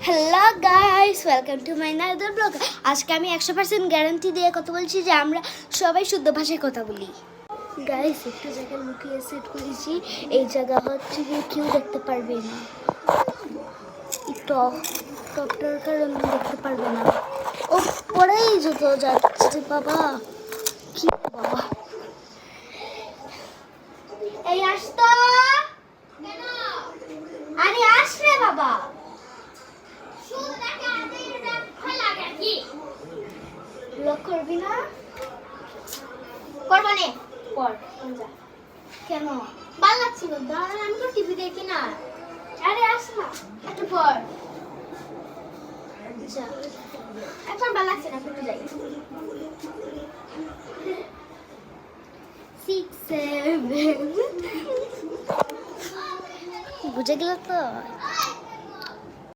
Hello guys, welcome to my another blog. আজকে আমি 100% guarantee দিয়ে কথা বলছি যে আমরা সবাই শুদ্ধ ভাষায় কথা বলি। গাইস, একটু জায়গায় লুকিয়ে সেট করেছি। এই জায়গা হচ্ছে গিয়ে কেউ দেখতে পারবে না, টপটার কারণে দেখতে পারবে না। ও পরেই যত যাচ্ছে বাবা, কি বাবা এই আসতো, আরে আসরে বাবা, ব্লক করবি না? করবো নে কর যা। কেন? ভাল লাগছিল, দাঁড়ান আমি তো টিভি দেখি না। আরে আস না, একটু পর যা। এখন ভাল লাগছে না, একটু যাই। 6 7 বুঝে গেল তো?